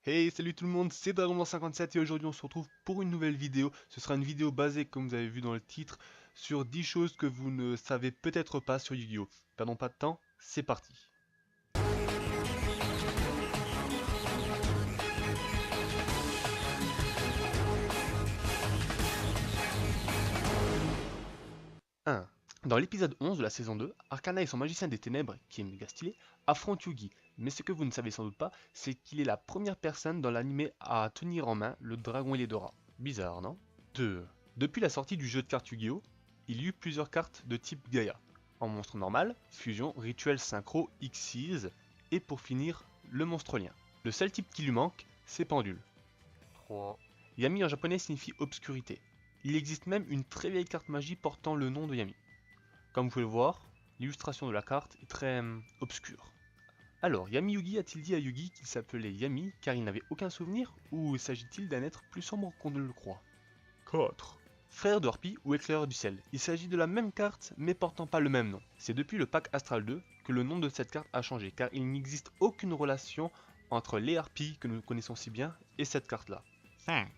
Hey, salut tout le monde, c'est Dragonblanc57 et aujourd'hui on se retrouve pour une nouvelle vidéo. Ce sera une vidéo basée, comme vous avez vu dans le titre, sur 10 choses que vous ne savez peut-être pas sur Yu-Gi-Oh! Perdons pas de temps, c'est parti. Un. Dans l'épisode 11 de la saison 2, Arcana et son magicien des ténèbres, qui est méga stylé, affrontent Yugi. Mais ce que vous ne savez sans doute pas, c'est qu'il est la première personne dans l'anime à tenir en main le dragon Eledora. Bizarre, non? 2. Depuis la sortie du jeu de cartes Yu-Gi-Oh! Il y eut plusieurs cartes de type Gaïa. En monstre normal, fusion, rituel synchro, Xyz, et pour finir, le monstre lien. Le seul type qui lui manque, c'est Pendule. 3. Yami en japonais signifie obscurité. Il existe même une très vieille carte magie portant le nom de Yami. Comme vous pouvez le voir, l'illustration de la carte est très obscure. Alors, Yami Yugi a-t-il dit à Yugi qu'il s'appelait Yami car il n'avait aucun souvenir, ou s'agit-il d'un être plus sombre qu'on ne le croit? 4. Frère de Harpie ou éclaireur du ciel. Il s'agit de la même carte mais portant pas le même nom. C'est depuis le pack Astral 2 que le nom de cette carte a changé car il n'existe aucune relation entre les harpies que nous connaissons si bien et cette carte là. 5.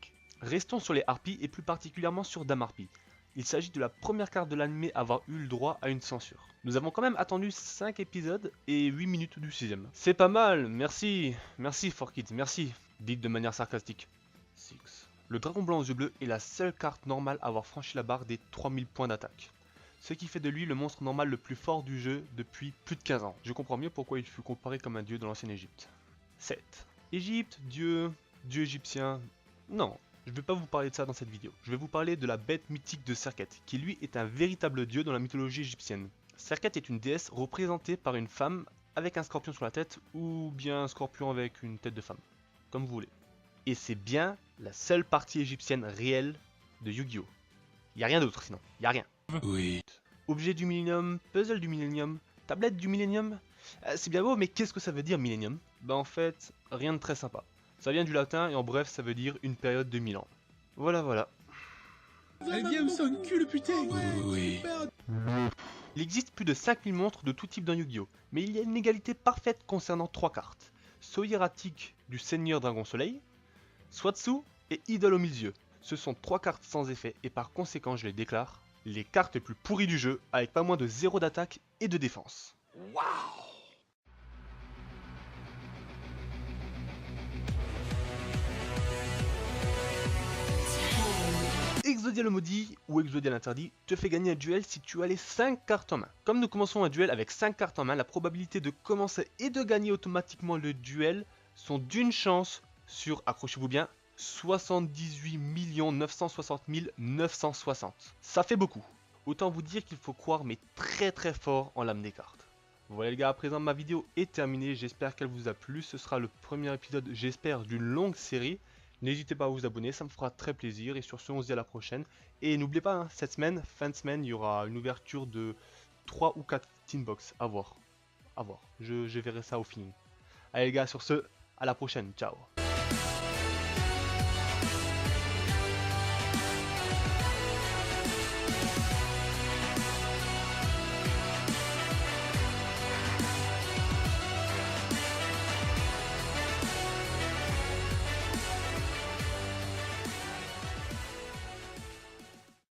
Restons sur les harpies et plus particulièrement sur Dame Harpie. Il s'agit de la première carte de l'anime à avoir eu le droit à une censure. Nous avons quand même attendu 5 épisodes et 8 minutes du 6ème. C'est pas mal, merci 4Kids, merci, dites de manière sarcastique. 6. Le dragon blanc aux yeux bleus est la seule carte normale à avoir franchi la barre des 3000 points d'attaque. Ce qui fait de lui le monstre normal le plus fort du jeu depuis plus de 15 ans. Je comprends mieux pourquoi il fut comparé comme un dieu dans l'ancienne Égypte. 7. Égypte, dieu égyptien, non. Je ne vais pas vous parler de ça dans cette vidéo. Je vais vous parler de la bête mythique de Serket, qui lui est un véritable dieu dans la mythologie égyptienne. Serket est une déesse représentée par une femme avec un scorpion sur la tête, ou bien un scorpion avec une tête de femme, comme vous voulez. Et c'est bien la seule partie égyptienne réelle de Yu-Gi-Oh! Y a rien d'autre sinon, y a rien. Oui. Objet du millénium, puzzle du millénium, tablette du millénium. C'est bien beau, mais qu'est-ce que ça veut dire millénium? Bah en fait, rien de très sympa. Ça vient du latin et en bref ça veut dire une période de 1000 ans. Voilà. Elle vient me son cul, putain. Oui. Il existe plus de 5000 monstres de tout type dans Yu-Gi-Oh! Mais il y a une égalité parfaite concernant 3 cartes. Soyeratic du Seigneur Dragon Soleil, Swatsu et Idole aux 1000 yeux. Ce sont 3 cartes sans effet et par conséquent je les déclare les cartes les plus pourries du jeu avec pas moins de 0 d'attaque et de défense. Waouh. Exodial maudit ou Exodial interdit te fait gagner un duel si tu as les 5 cartes en main. Comme nous commençons un duel avec 5 cartes en main, la probabilité de commencer et de gagner automatiquement le duel sont d'une chance sur, accrochez-vous bien, 78 960 960. Ça fait beaucoup. Autant vous dire qu'il faut croire mais très fort en l'âme des cartes. Voilà les gars, à présent ma vidéo est terminée, j'espère qu'elle vous a plu. Ce sera le premier épisode, j'espère, d'une longue série. N'hésitez pas à vous abonner, ça me fera très plaisir. Et sur ce, on se dit à la prochaine. Et n'oubliez pas, hein, cette semaine, fin de semaine, il y aura une ouverture de 3 ou 4 Teambox. À voir. Je verrai ça au feeling. Allez les gars, sur ce, à la prochaine. Ciao.